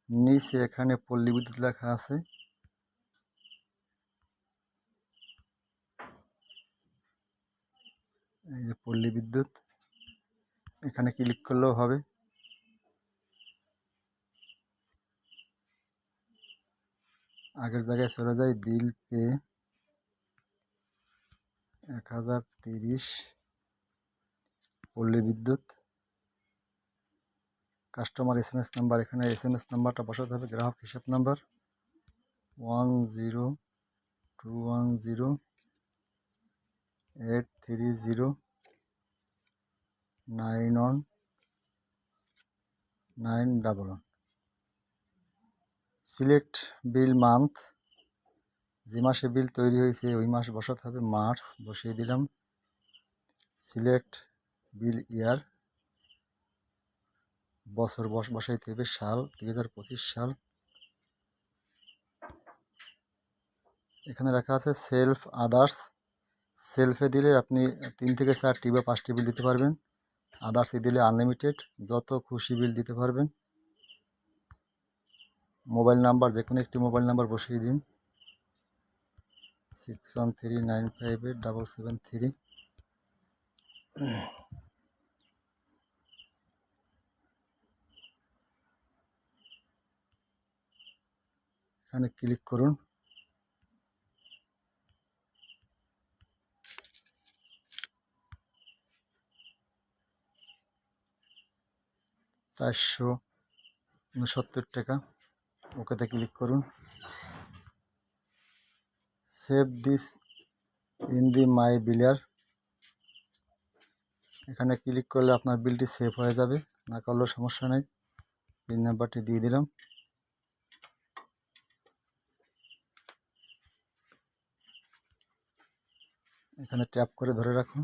নিচে এখানে পল্লী বিদ্যুৎ লেখা আছে। এই যে পল্লী বিদ্যুৎ, এখানে ক্লিক করলেও হবে। আগের জায়গায় চলে যায়, বিল পে 1030 পল্লী বিদ্যুৎ। কাস্টমার SMS নাম্বার, এখানে SMS নাম্বারটা বসাতে হবে। গ্রাহক হিসাব নাম্বার 1021083091911। সিলেক্ট বিল মান্থ, যে মাসে বিল তৈরি হয়েছে ওই মাস বসাতে হবে। মার্চ বসিয়ে দিলাম। সিলেক্ট বিল ইয়ার, বছর বসাইতে হবে। সাল 2025 সাল। এখানে লেখা আছে সেলফ আদার্স। সেলফে দিলে আপনি 3 থেকে 4টি বা 5টি বিল দিতে পারবেন। আদার্সে দিলে আনলিমিটেড, যত খুশি বিল দিতে পারবেন। মোবাইল নাম্বার, যে কোনো একটি মোবাইল নাম্বার বসিয়ে দিন। 6139587773। এখানে ক্লিক করুন। $469 ওকেতে ক্লিক করুন। সেভ দিস ইন দি মাই বিলার, এখানে ক্লিক করলে আপনার বিলটি সেভ হয়ে যাবে, না করলেও সমস্যা নেই। পিন নাম্বারটি দিয়ে দিলাম। এখানে ট্যাপ করে ধরে রাখুন।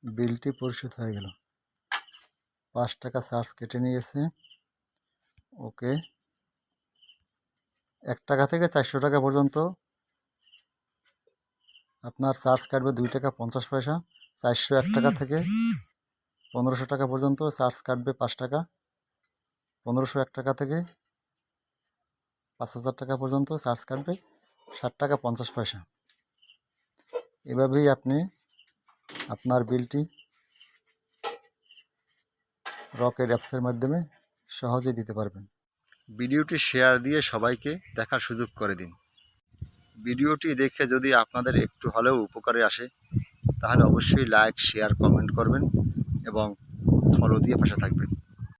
বিলটি পরিশোধ হয়ে গেল। 5 টাকা চার্জ কেটে নিয়েছে। ওকে। 1 টাকা থেকে 400 টাকা পর্যন্ত আপনার চার্জ কাটবে 2 টাকা 50 পয়সা। 401 টাকা থেকে 1500 টাকা পর্যন্ত চার্জ কাটবে 5 টাকা। 1501 টাকা থেকে 5000 টাকা পর্যন্ত চার্জ কাটবে 60 টাকা 50 পয়সা। এভাবেই আপনি আপনার বিলটি রকেট অ্যাপসের মাধ্যমে সহজেই দিতে পারবেন। ভিডিওটি শেয়ার দিয়ে সবাইকে দেখার সুযোগ করে দিন। ভিডিওটি দেখে যদি আপনাদের একটু হলেও উপকারে আসে তাহলে অবশ্যই লাইক, শেয়ার, কমেন্ট করবেন এবং ফলো দিয়ে পাশে থাকবেন।